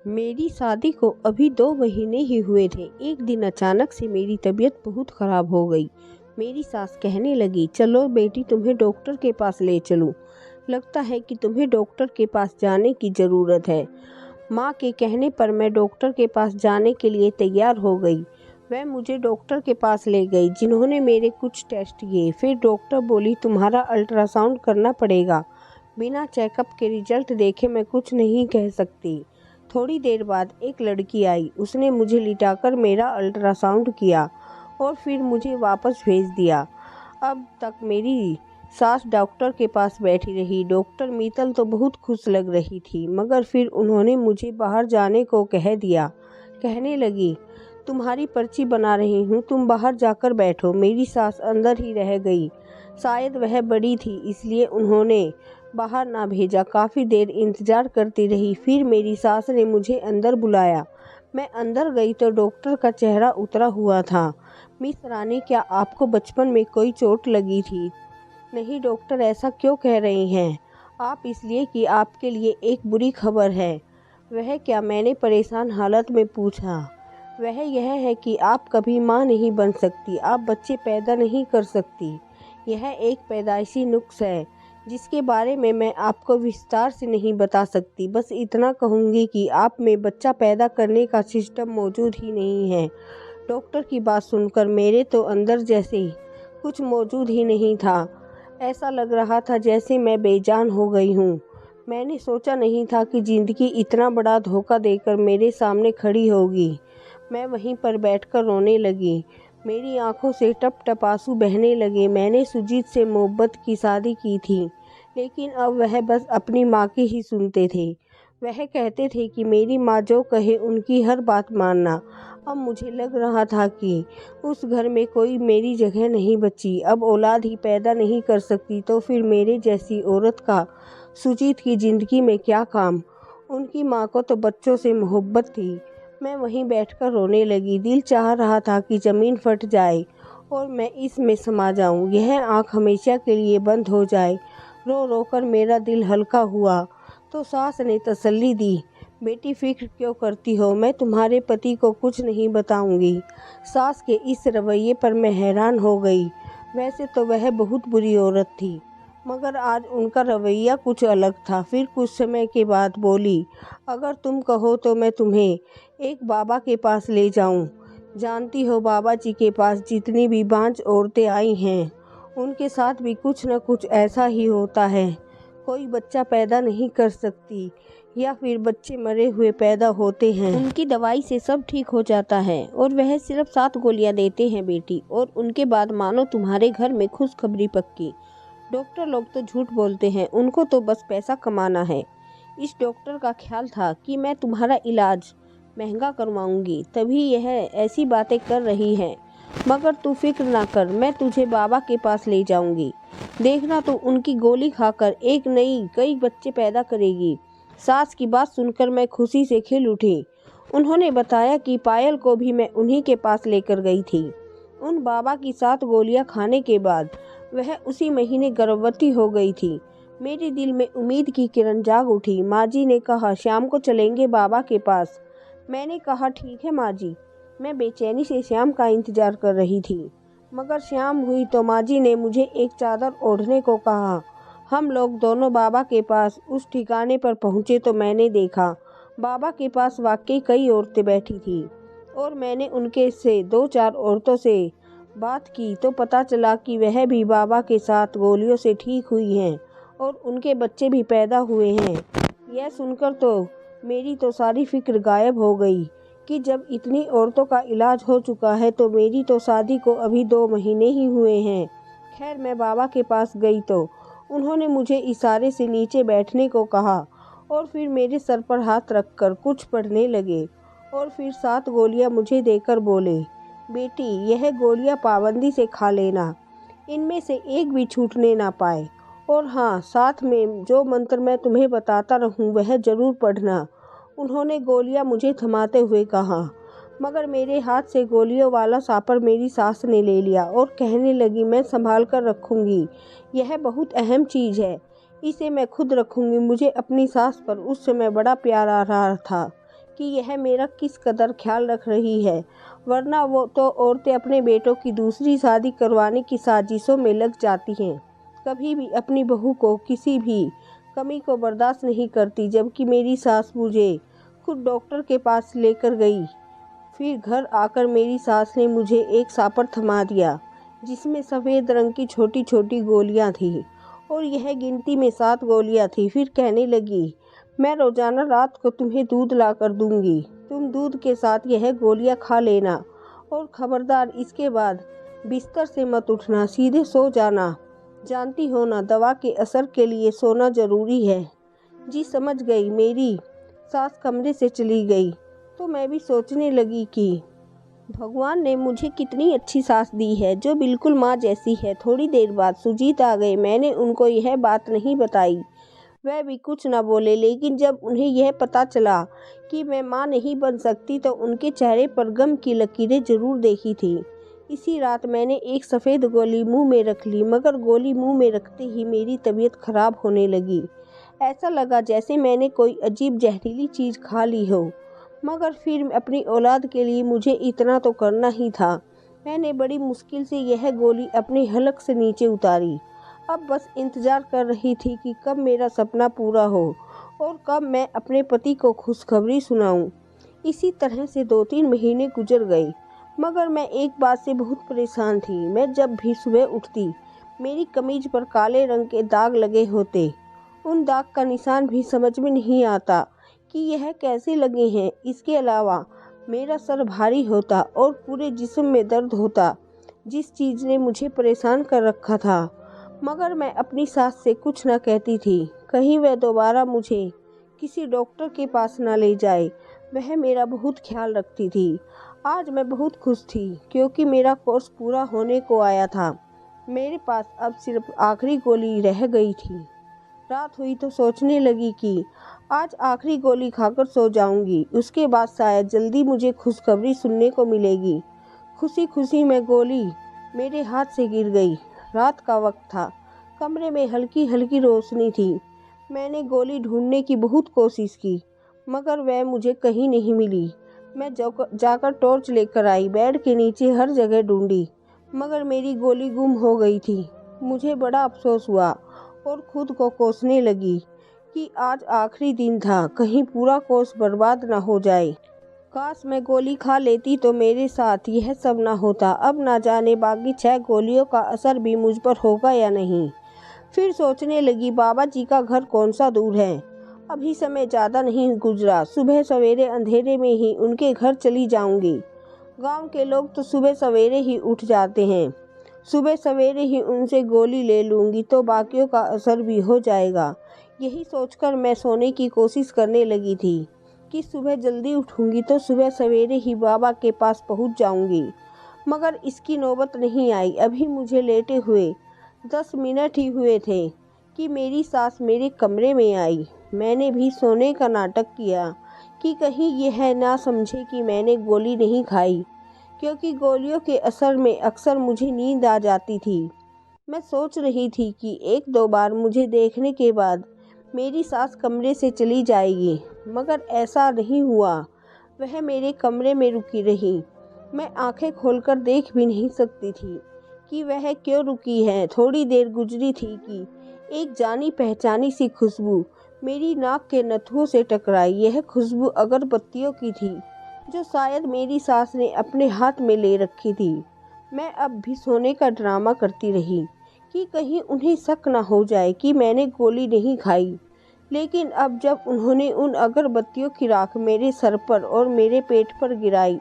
मेरी शादी को अभी 2 महीने ही हुए थे। एक दिन अचानक से मेरी तबीयत बहुत ख़राब हो गई। मेरी सास कहने लगी, चलो बेटी तुम्हें डॉक्टर के पास ले चलूं। लगता है कि तुम्हें डॉक्टर के पास जाने की ज़रूरत है। माँ के कहने पर मैं डॉक्टर के पास जाने के लिए तैयार हो गई। वह मुझे डॉक्टर के पास ले गई, जिन्होंने मेरे कुछ टेस्ट किए। फिर डॉक्टर बोली, तुम्हारा अल्ट्रासाउंड करना पड़ेगा। बिना चेकअप के रिजल्ट देखे मैं कुछ नहीं कह सकती। थोड़ी देर बाद एक लड़की आई। उसने मुझे लिटाकर मेरा अल्ट्रासाउंड किया और फिर मुझे वापस भेज दिया। अब तक मेरी सास डॉक्टर के पास बैठी रही। डॉक्टर मीतल तो बहुत खुश लग रही थी, मगर फिर उन्होंने मुझे बाहर जाने को कह दिया। कहने लगी, तुम्हारी पर्ची बना रही हूँ, तुम बाहर जाकर बैठो। मेरी सास अंदर ही रह गई। शायद वह बड़ी थी, इसलिए उन्होंने बाहर ना भेजा। काफ़ी देर इंतज़ार करती रही। फिर मेरी सास ने मुझे अंदर बुलाया। मैं अंदर गई तो डॉक्टर का चेहरा उतरा हुआ था। मिस रानी, क्या आपको बचपन में कोई चोट लगी थी? नहीं डॉक्टर, ऐसा क्यों कह रही हैं आप? इसलिए कि आपके लिए एक बुरी खबर है। वह क्या? मैंने परेशान हालत में पूछा। वह यह है कि आप कभी माँ नहीं बन सकती, आप बच्चे पैदा नहीं कर सकती। यह एक पैदाइशी नुक्स है जिसके बारे में मैं आपको विस्तार से नहीं बता सकती। बस इतना कहूँगी कि आप में बच्चा पैदा करने का सिस्टम मौजूद ही नहीं है। डॉक्टर की बात सुनकर मेरे तो अंदर जैसे कुछ मौजूद ही नहीं था। ऐसा लग रहा था जैसे मैं बेजान हो गई हूँ। मैंने सोचा नहीं था कि ज़िंदगी इतना बड़ा धोखा देकर मेरे सामने खड़ी होगी। मैं वहीं पर बैठकर रोने लगी। मेरी आंखों से टप टप आंसू बहने लगे। मैंने सुजीत से मोहब्बत की शादी की थी, लेकिन अब वह बस अपनी माँ की ही सुनते थे। वह कहते थे कि मेरी माँ जो कहे उनकी हर बात मानना। अब मुझे लग रहा था कि उस घर में कोई मेरी जगह नहीं बची। अब औलाद ही पैदा नहीं कर सकती तो फिर मेरे जैसी औरत का सुजीत की ज़िंदगी में क्या काम? उनकी माँ को तो बच्चों से मोहब्बत थी। मैं वहीं बैठकर रोने लगी। दिल चाह रहा था कि ज़मीन फट जाए और मैं इसमें समा जाऊं। यह आँख हमेशा के लिए बंद हो जाए। रो रो कर मेरा दिल हल्का हुआ तो सास ने तसल्ली दी। बेटी, फिक्र क्यों करती हो? मैं तुम्हारे पति को कुछ नहीं बताऊंगी। सास के इस रवैये पर मैं हैरान हो गई। वैसे तो वह बहुत बुरी औरत थी, मगर आज उनका रवैया कुछ अलग था। फिर कुछ समय के बाद बोली, अगर तुम कहो तो मैं तुम्हें एक बाबा के पास ले जाऊं। जानती हो, बाबा जी के पास जितनी भी बांझ औरतें आई हैं, उनके साथ भी कुछ न कुछ ऐसा ही होता है। कोई बच्चा पैदा नहीं कर सकती या फिर बच्चे मरे हुए पैदा होते हैं। उनकी दवाई से सब ठीक हो जाता है और वह सिर्फ 7 गोलियां देते हैं बेटी, और उनके बाद मानो तुम्हारे घर में खुशखबरी पक्की। डॉक्टर लोग तो झूठ बोलते हैं, उनको तो बस पैसा कमाना है। इस डॉक्टर का ख्याल था कि मैं तुम्हारा इलाज महंगा करवाऊंगी, तभी यह ऐसी बातें कर रही है। मगर तू फिक्र ना कर, मैं तुझे बाबा के पास ले जाऊंगी। देखना, तो उनकी गोली खाकर एक नहीं कई बच्चे पैदा करेगी। सास की बात सुनकर मैं खुशी से खिल उठी। उन्होंने बताया कि पायल को भी मैं उन्हीं के पास लेकर गई थी। उन बाबा की 7 गोलियां खाने के बाद वह उसी महीने गर्भवती हो गई थी। मेरे दिल में उम्मीद की किरण जाग उठी। माँ जी ने कहा, शाम को चलेंगे बाबा के पास। मैंने कहा, ठीक है माँ जी। मैं बेचैनी से शाम का इंतजार कर रही थी, मगर शाम हुई तो माँ जी ने मुझे एक चादर ओढ़ने को कहा। हम लोग दोनों बाबा के पास उस ठिकाने पर पहुँचे तो मैंने देखा बाबा के पास वाकई कई औरतें बैठी थी, और मैंने उनके से 2-4 औरतों से बात की तो पता चला कि वह भी बाबा के साथ गोलियों से ठीक हुई हैं और उनके बच्चे भी पैदा हुए हैं। यह सुनकर तो मेरी तो सारी फिक्र गायब हो गई कि जब इतनी औरतों का इलाज हो चुका है तो मेरी तो शादी को अभी 2 महीने ही हुए हैं। खैर, मैं बाबा के पास गई तो उन्होंने मुझे इशारे से नीचे बैठने को कहा और फिर मेरे सर पर हाथ रखकर कुछ पढ़ने लगे और फिर 7 गोलियां मुझे देकर बोले, बेटी, यह गोलियां पाबंदी से खा लेना, इनमें से एक भी छूटने ना पाए। और हाँ, साथ में जो मंत्र मैं तुम्हें बताता रहूं वह जरूर पढ़ना। उन्होंने गोलियां मुझे थमाते हुए कहा, मगर मेरे हाथ से गोलियों वाला सापर मेरी सास ने ले लिया और कहने लगी, मैं संभाल कर रखूंगी। यह बहुत अहम चीज़ है, इसे मैं खुद रखूंगी। मुझे अपनी सास पर उस समय बड़ा प्यार आ रहा था कि यह मेरा किस कदर ख्याल रख रही है, वरना वो तो औरतें अपने बेटों की दूसरी शादी करवाने की साजिशों में लग जाती हैं। कभी भी अपनी बहू को किसी भी कमी को बर्दाश्त नहीं करती, जबकि मेरी सास मुझे खुद डॉक्टर के पास लेकर गई। फिर घर आकर मेरी सास ने मुझे एक सापर थमा दिया जिसमें सफ़ेद रंग की छोटी छोटी गोलियां थी, और यह गिनती में 7 गोलियां थी। फिर कहने लगी, मैं रोज़ाना रात को तुम्हें दूध ला कर दूंगी, तुम दूध के साथ यह गोलियां खा लेना, और खबरदार इसके बाद बिस्तर से मत उठना, सीधे सो जाना। जानती हो ना, दवा के असर के लिए सोना ज़रूरी है। जी समझ गई। मेरी सास कमरे से चली गई तो मैं भी सोचने लगी कि भगवान ने मुझे कितनी अच्छी सास दी है, जो बिल्कुल माँ जैसी है। थोड़ी देर बाद सुजीत आ गए। मैंने उनको यह बात नहीं बताई, वह भी कुछ न बोले, लेकिन जब उन्हें यह पता चला कि मैं माँ नहीं बन सकती तो उनके चेहरे पर गम की लकीरें जरूर देखी थी। इसी रात मैंने एक सफ़ेद गोली मुंह में रख ली, मगर गोली मुंह में रखते ही मेरी तबीयत खराब होने लगी। ऐसा लगा जैसे मैंने कोई अजीब जहरीली चीज़ खा ली हो। मगर फिर अपनी औलाद के लिए मुझे इतना तो करना ही था। मैंने बड़ी मुश्किल से यह गोली अपने हलक से नीचे उतारी। अब बस इंतज़ार कर रही थी कि कब मेरा सपना पूरा हो और कब मैं अपने पति को खुशखबरी सुनाऊं। इसी तरह से 2-3 महीने गुजर गए, मगर मैं एक बात से बहुत परेशान थी। मैं जब भी सुबह उठती, मेरी कमीज पर काले रंग के दाग लगे होते। उन दाग का निशान भी समझ में नहीं आता कि यह कैसे लगे हैं। इसके अलावा मेरा सर भारी होता और पूरे जिस्म में दर्द होता, जिस चीज़ ने मुझे परेशान कर रखा था। मगर मैं अपनी सास से कुछ न कहती थी, कहीं वह दोबारा मुझे किसी डॉक्टर के पास न ले जाए। वह मेरा बहुत ख्याल रखती थी। आज मैं बहुत खुश थी क्योंकि मेरा कोर्स पूरा होने को आया था। मेरे पास अब सिर्फ आखिरी गोली रह गई थी। रात हुई तो सोचने लगी कि आज आखिरी गोली खाकर सो जाऊंगी, उसके बाद शायद जल्दी मुझे खुशखबरी सुनने को मिलेगी। खुशी खुशी में गोली मेरे हाथ से गिर गई। रात का वक्त था, कमरे में हल्की हल्की रोशनी थी। मैंने गोली ढूंढने की बहुत कोशिश की, मगर वह मुझे कहीं नहीं मिली। मैं जाकर टॉर्च लेकर आई, बेड के नीचे हर जगह ढूंढी, मगर मेरी गोली गुम हो गई थी। मुझे बड़ा अफसोस हुआ और खुद को कोसने लगी कि आज आखिरी दिन था, कहीं पूरा कोर्स बर्बाद न हो जाए। काश मैं गोली खा लेती तो मेरे साथ यह सब ना होता। अब ना जाने बाकी 6 गोलियों का असर भी मुझ पर होगा या नहीं। फिर सोचने लगी, बाबा जी का घर कौन सा दूर है, अभी समय ज़्यादा नहीं गुजरा। सुबह सवेरे अंधेरे में ही उनके घर चली जाऊंगी। गांव के लोग तो सुबह सवेरे ही उठ जाते हैं। सुबह सवेरे ही उनसे गोली ले लूँगी तो बाकियों का असर भी हो जाएगा। यही सोचकर मैं सोने की कोशिश करने लगी थी कि सुबह जल्दी उठूँगी तो सुबह सवेरे ही बाबा के पास पहुँच जाऊँगी। मगर इसकी नौबत नहीं आई। अभी मुझे लेटे हुए 10 मिनट ही हुए थे कि मेरी सास मेरे कमरे में आई। मैंने भी सोने का नाटक किया कि कहीं यह ना समझे कि मैंने गोली नहीं खाई, क्योंकि गोलियों के असर में अक्सर मुझे नींद आ जाती थी। मैं सोच रही थी कि 1-2 बार मुझे देखने के बाद मेरी सास कमरे से चली जाएगी, मगर ऐसा नहीं हुआ। वह मेरे कमरे में रुकी रही। मैं आंखें खोलकर देख भी नहीं सकती थी कि वह क्यों रुकी है। थोड़ी देर गुजरी थी कि एक जानी पहचानी सी खुशबू मेरी नाक के नथुओं से टकराई। यह खुशबू अगरबत्तियों की थी, जो शायद मेरी सास ने अपने हाथ में ले रखी थी। मैं अब भी सोने का ड्रामा करती रही कि कहीं उन्हें शक न हो जाए कि मैंने गोली नहीं खाई। लेकिन अब जब उन्होंने उन अगरबत्तियों की राख मेरे सर पर और मेरे पेट पर गिराई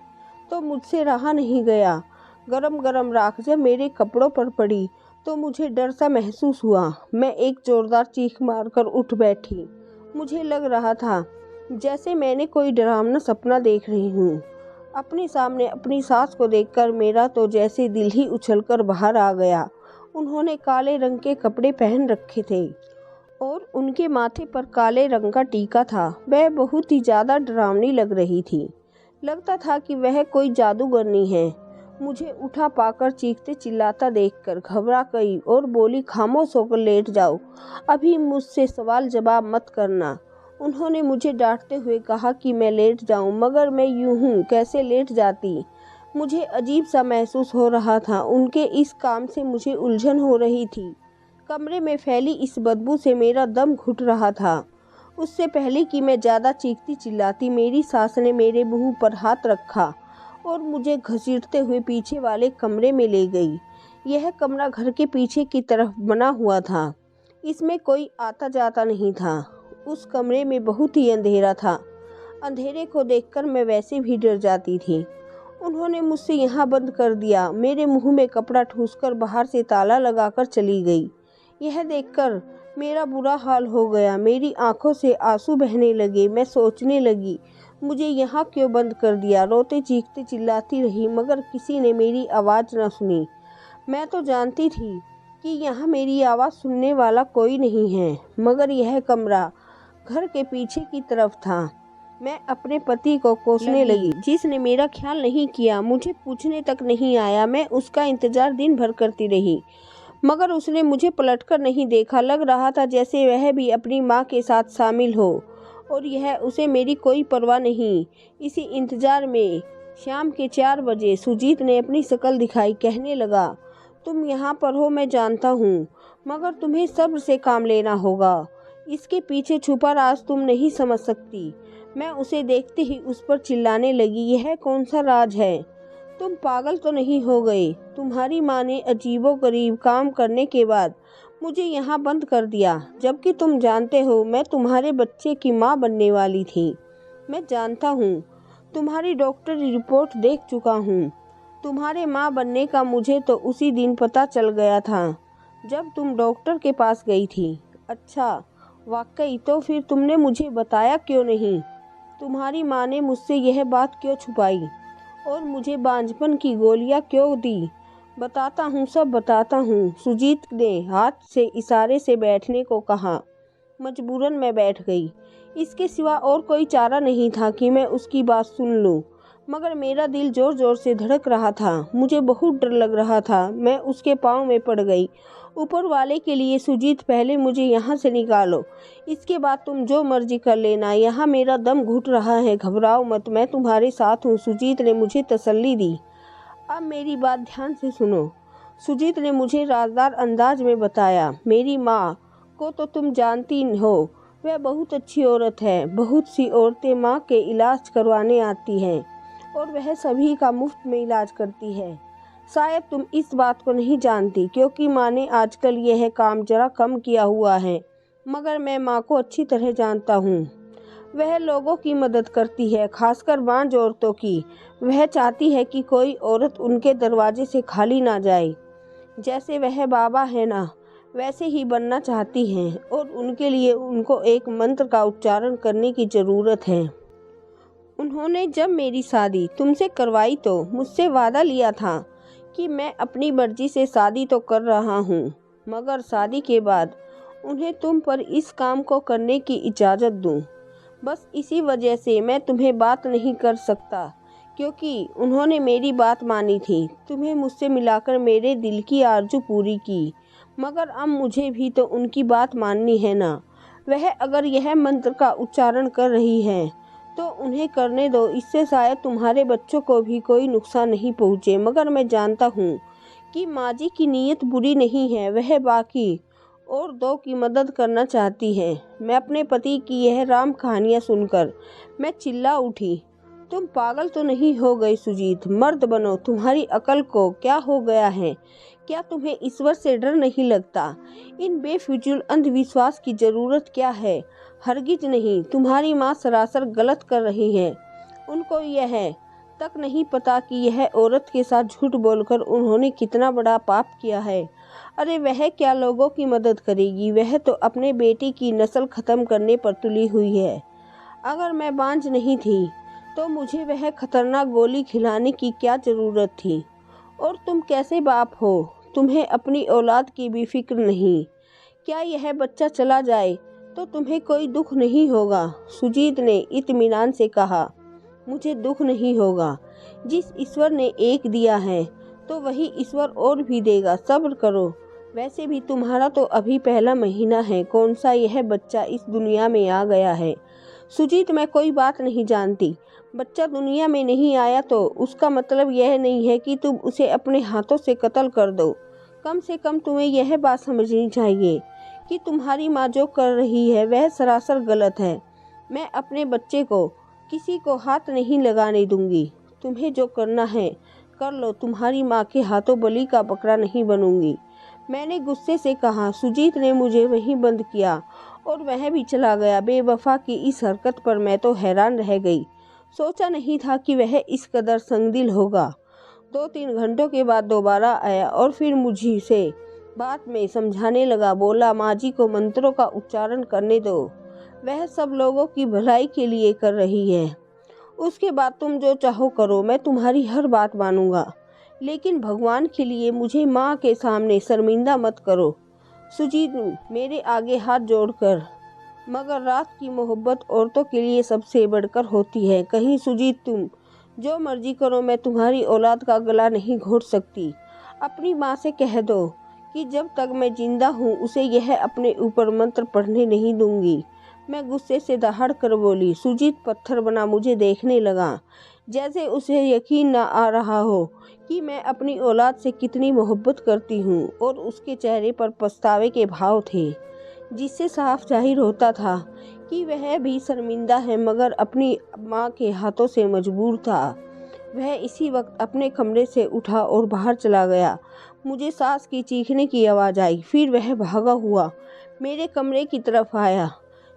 तो मुझसे रहा नहीं गया। गरम गरम राख जब मेरे कपड़ों पर पड़ी तो मुझे डर सा महसूस हुआ। मैं एक जोरदार चीख मारकर उठ बैठी। मुझे लग रहा था जैसे मैंने कोई डरावना सपना देख रही हूँ। अपने सामने अपनी सास को देखकर मेरा तो जैसे दिल ही उछलकर बाहर आ गया। उन्होंने काले रंग के कपड़े पहन रखे थे और उनके माथे पर काले रंग का टीका था। वह बहुत ही ज़्यादा डरावनी लग रही थी। लगता था कि वह कोई जादूगरनी है। मुझे उठा पाकर चीखते चिल्लाता देखकर घबरा गई और बोली, खामोश होकर लेट जाओ, अभी मुझसे सवाल जवाब मत करना। उन्होंने मुझे डांटते हुए कहा कि मैं लेट जाऊं, मगर मैं यूं हूं कैसे लेट जाती। मुझे अजीब सा महसूस हो रहा था। उनके इस काम से मुझे उलझन हो रही थी। कमरे में फैली इस बदबू से मेरा दम घुट रहा था। उससे पहले कि मैं ज़्यादा चीखती चिल्लाती, मेरी सास ने मेरे मुंह पर हाथ रखा और मुझे घसीटते हुए पीछे वाले कमरे में ले गई। यह कमरा घर के पीछे की तरफ बना हुआ था। इसमें कोई आता जाता नहीं था। उस कमरे में बहुत ही अंधेरा था। अंधेरे को देखकर मैं वैसे भी डर जाती थी। उन्होंने मुझसे यहाँ बंद कर दिया। मेरे मुंह में कपड़ा ठूंसकर बाहर से ताला लगाकर चली गई। यह देखकर मेरा बुरा हाल हो गया। मेरी आंखों से आंसू बहने लगे। मैं सोचने लगी, मुझे यहाँ क्यों बंद कर दिया। रोते चीखते चिल्लाती रही, मगर किसी ने मेरी आवाज़ न सुनी। मैं तो जानती थी कि यहाँ मेरी आवाज़ सुनने वाला कोई नहीं है, मगर यह कमरा घर के पीछे की तरफ था। मैं अपने पति को कोसने लगी, जिसने मेरा ख्याल नहीं किया, मुझे पूछने तक नहीं आया। मैं उसका इंतजार दिन भर करती रही, मगर उसने मुझे पलटकर नहीं देखा। लग रहा था जैसे वह भी अपनी माँ के साथ शामिल हो और यह उसे मेरी कोई परवाह नहीं। इसी इंतजार में शाम के 4 बजे सुजीत ने अपनी शक्ल दिखाई। कहने लगा, तुम यहाँ पर हो मैं जानता हूँ, मगर तुम्हें सब्र से काम लेना होगा। इसके पीछे छुपा राज तुम नहीं समझ सकती। मैं उसे देखते ही उस पर चिल्लाने लगी, यह कौन सा राज है? तुम पागल तो नहीं हो गए? तुम्हारी माँ ने अजीबोगरीब काम करने के बाद मुझे यहाँ बंद कर दिया, जबकि तुम जानते हो मैं तुम्हारे बच्चे की माँ बनने वाली थी। मैं जानता हूँ, तुम्हारी डॉक्टरी रिपोर्ट देख चुका हूँ। तुम्हारे माँ बनने का मुझे तो उसी दिन पता चल गया था जब तुम डॉक्टर के पास गई थी। अच्छा, वाकई? तो फिर तुमने मुझे बताया क्यों नहीं? तुम्हारी माँ ने मुझसे यह बात क्यों छुपाई और मुझे बांझपन की गोलियां क्यों दी? बताता हूँ, सब बताता हूँ। सुजीत ने हाथ से इशारे से बैठने को कहा। मजबूरन मैं बैठ गई। इसके सिवा और कोई चारा नहीं था कि मैं उसकी बात सुन लूँ, मगर मेरा दिल जोर जोर से धड़क रहा था। मुझे बहुत डर लग रहा था। मैं उसके पाँव में पड़ गई। ऊपर वाले के लिए, सुजीत पहले मुझे यहाँ से निकालो, इसके बाद तुम जो मर्जी कर लेना। यहाँ मेरा दम घुट रहा है, घबराओ मत, मैं तुम्हारे साथ हूँ। सुजीत ने मुझे तसल्ली दी। अब मेरी बात ध्यान से सुनो। सुजीत ने मुझे राजदार अंदाज में बताया, मेरी माँ को तो तुम जानती हो, वह बहुत अच्छी औरत है। बहुत सी औरतें माँ के इलाज करवाने आती हैं और वह सभी का मुफ्त में इलाज करती है। शायद तुम इस बात को नहीं जानती, क्योंकि माँ ने आजकल यह काम जरा कम किया हुआ है, मगर मैं माँ को अच्छी तरह जानता हूँ। वह लोगों की मदद करती है, खासकर बांझ औरतों की। वह चाहती है कि कोई औरत उनके दरवाजे से खाली ना जाए। जैसे वह बाबा है ना, वैसे ही बनना चाहती हैं, और उनके लिए उनको एक मंत्र का उच्चारण करने की ज़रूरत है। उन्होंने जब मेरी शादी तुमसे करवाई तो मुझसे वादा लिया था कि मैं अपनी मर्जी से शादी तो कर रहा हूँ, मगर शादी के बाद उन्हें तुम पर इस काम को करने की इजाज़त दूँ। बस इसी वजह से मैं तुम्हें बात नहीं कर सकता, क्योंकि उन्होंने मेरी बात मानी थी। तुम्हें मुझसे मिलाकर मेरे दिल की आरज़ू पूरी की, मगर अब मुझे भी तो उनकी बात माननी है ना। वह अगर यह मंत्र का उच्चारण कर रही है तो उन्हें करने दो। इससे शायद तुम्हारे बच्चों को भी कोई नुकसान नहीं पहुँचे, मगर मैं जानता हूँ कि माँ जी की नीयत बुरी नहीं है। वह बाकी और 2 की मदद करना चाहती है। मैं अपने पति की यह राम कहानियाँ सुनकर मैं चिल्ला उठी, तुम पागल तो नहीं हो गई सुजीत? मर्द बनो। तुम्हारी अकल को क्या हो गया है? क्या तुम्हें ईश्वर से डर नहीं लगता? इन बेफिजूल अंधविश्वास की ज़रूरत क्या है? हरगिज नहीं। तुम्हारी माँ सरासर गलत कर रही है। उनको यह तक नहीं पता कि यह औरत के साथ झूठ बोलकर उन्होंने कितना बड़ा पाप किया है। अरे वह क्या लोगों की मदद करेगी? वह तो अपने बेटे की नस्ल खत्म करने पर तुली हुई है। अगर मैं बांझ नहीं थी तो मुझे वह खतरनाक गोली खिलाने की क्या ज़रूरत थी? और तुम कैसे बाप हो? तुम्हें अपनी औलाद की भी फिक्र नहीं। क्या यह बच्चा चला जाए तो तुम्हें कोई दुख नहीं होगा? सुजीत ने इत्मीनान से कहा, मुझे दुख नहीं होगा। जिस ईश्वर ने एक दिया है तो वही ईश्वर और भी देगा। सब्र करो। वैसे भी तुम्हारा तो अभी पहला महीना है। कौन सा यह बच्चा इस दुनिया में आ गया है? सुजीत, मैं कोई बात नहीं जानती। बच्चा दुनिया में नहीं आया तो उसका मतलब यह नहीं है कि तुम उसे अपने हाथों से कत्ल कर दो। कम से कम तुम्हें यह बात समझनी चाहिए कि तुम्हारी माँ जो कर रही है वह सरासर गलत है। मैं अपने बच्चे को किसी को हाथ नहीं लगाने दूंगी। तुम्हें जो करना है कर लो, तुम्हारी माँ के हाथों बलि का बकरा नहीं बनूंगी। मैंने गुस्से से कहा। सुजीत ने मुझे वहीं बंद किया और वह भी चला गया। बेवफा की इस हरकत पर मैं तो हैरान रह गई। सोचा नहीं था कि वह इस कदर संगदिल होगा। 2-3 घंटों के बाद दोबारा आया और फिर मुझसे बात में समझाने लगा। बोला, माँ जी को मंत्रों का उच्चारण करने दो, वह सब लोगों की भलाई के लिए कर रही है। उसके बाद तुम जो चाहो करो, मैं तुम्हारी हर बात मानूंगा, लेकिन भगवान के लिए मुझे माँ के सामने शर्मिंदा मत करो। सुजीत मेरे आगे हाथ जोड़कर, मगर रात की मोहब्बत औरतों के लिए सबसे बढ़कर होती है। कहीं सुजीत, तुम जो मर्जी करो, मैं तुम्हारी औलाद का गला नहीं घोट सकती। अपनी माँ से कह दो कि जब तक मैं जिंदा हूँ उसे यह अपने ऊपर मंत्र पढ़ने नहीं दूंगी। मैं गुस्से से दहाड़ कर बोली। सुजीत पत्थर बना मुझे देखने लगा, जैसे उसे यकीन न आ रहा हो कि मैं अपनी औलाद से कितनी मोहब्बत करती हूँ। और उसके चेहरे पर पछतावे के भाव थे, जिससे साफ जाहिर होता था कि वह भी शर्मिंदा है, मगर अपनी माँ के हाथों से मजबूर था। वह इसी वक्त अपने कमरे से उठा और बाहर चला गया। मुझे सास की चीखने की आवाज़ आई। फिर वह भागा हुआ मेरे कमरे की तरफ आया।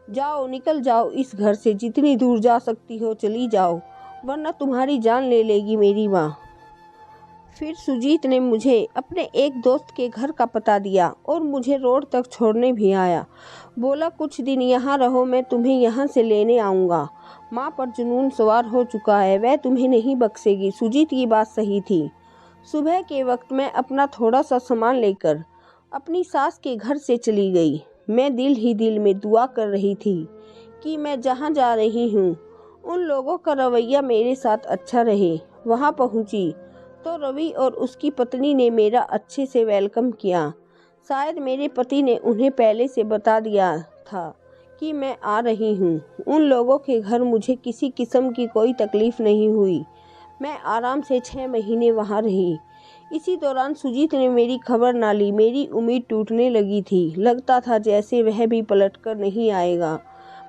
जाओ, निकल जाओ इस घर से, जितनी दूर जा सकती हो चली जाओ, वरना तुम्हारी जान ले लेगी मेरी माँ। फिर सुजीत ने मुझे अपने एक दोस्त के घर का पता दिया और मुझे रोड तक छोड़ने भी आया। बोला, कुछ दिन यहाँ रहो, मैं तुम्हें यहाँ से लेने आऊँगा। माँ पर जुनून सवार हो चुका है, वह तुम्हें नहीं बख्शेगी। सुजीत की बात सही थी। सुबह के वक्त मैं अपना थोड़ा सा सामान लेकर अपनी सास के घर से चली गई। मैं दिल ही दिल में दुआ कर रही थी कि मैं जहाँ जा रही हूँ उन लोगों का रवैया मेरे साथ अच्छा रहे। वहाँ पहुँची तो रवि और उसकी पत्नी ने मेरा अच्छे से वेलकम किया। शायद मेरे पति ने उन्हें पहले से बता दिया था कि मैं आ रही हूँ। उन लोगों के घर मुझे किसी किस्म की कोई तकलीफ नहीं हुई। मैं आराम से 6 महीने वहाँ रही। इसी दौरान सुजीत ने मेरी खबर ना ली। मेरी उम्मीद टूटने लगी थी। लगता था जैसे वह भी पलट कर नहीं आएगा।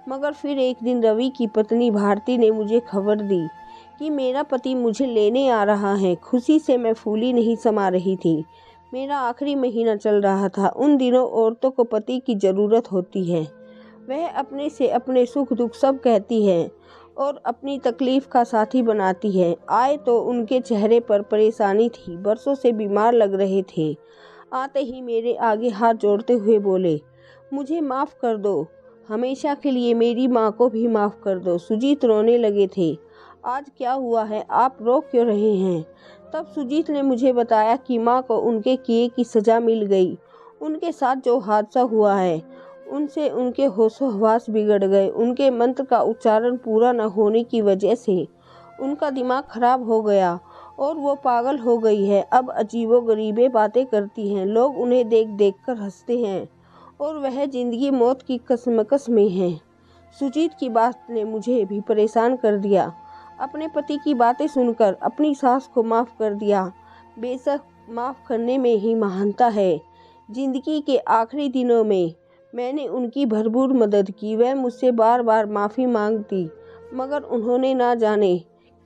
मगर फिर एक दिन रवि की पत्नी भारती ने मुझे खबर दी कि मेरा पति मुझे लेने आ रहा है। खुशी से मैं फूली नहीं समा रही थी। मेरा आखिरी महीना चल रहा था। उन दिनों औरतों को पति की ज़रूरत होती है। वह अपने से अपने सुख दुख सब कहती है और अपनी तकलीफ का साथी बनाती है। आए तो उनके चेहरे पर परेशानी थी, बरसों से बीमार लग रहे थे। आते ही मेरे आगे हाथ जोड़ते हुए बोले, मुझे माफ़ कर दो, हमेशा के लिए मेरी माँ को भी माफ़ कर दो। सुजीत रोने लगे थे। आज क्या हुआ है, आप रो क्यों रहे हैं? तब सुजीत ने मुझे बताया कि माँ को उनके किए की सज़ा मिल गई। उनके साथ जो हादसा हुआ है उनसे उनके होशो हवास बिगड़ गए। उनके मंत्र का उच्चारण पूरा न होने की वजह से उनका दिमाग खराब हो गया और वो पागल हो गई है। अब अजीबो-गरीबे बातें करती हैं। लोग उन्हें देख देख कर हंसते हैं और वह जिंदगी मौत की कशमकश में है। सुजीत की बात ने मुझे भी परेशान कर दिया। अपने पति की बातें सुनकर अपनी सास को माफ़ कर दिया। बेशक माफ़ करने में ही महानता है। जिंदगी के आखिरी दिनों में मैंने उनकी भरपूर मदद की। वह मुझसे बार बार माफ़ी मांगती, मगर उन्होंने ना जाने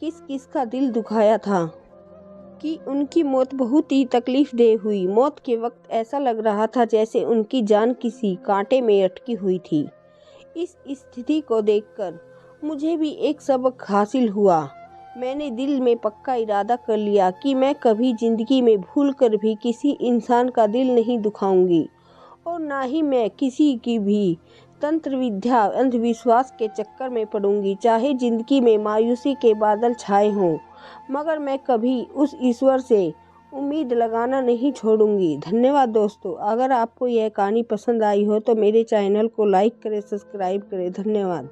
किस किस का दिल दुखाया था कि उनकी मौत बहुत ही तकलीफ़देह हुई। मौत के वक्त ऐसा लग रहा था जैसे उनकी जान किसी कांटे में अटकी हुई थी। इस स्थिति को देखकर मुझे भी एक सबक हासिल हुआ। मैंने दिल में पक्का इरादा कर लिया कि मैं कभी ज़िंदगी में भूल कर भी किसी इंसान का दिल नहीं दुखाऊंगी और ना ही मैं किसी की भी तंत्र विद्या अंधविश्वास के चक्कर में पड़ूंगी। चाहे ज़िंदगी में मायूसी के बादल छाए हों, मगर मैं कभी उस ईश्वर से उम्मीद लगाना नहीं छोड़ूंगी। धन्यवाद दोस्तों। अगर आपको यह कहानी पसंद आई हो तो मेरे चैनल को लाइक करें, सब्सक्राइब करें। धन्यवाद।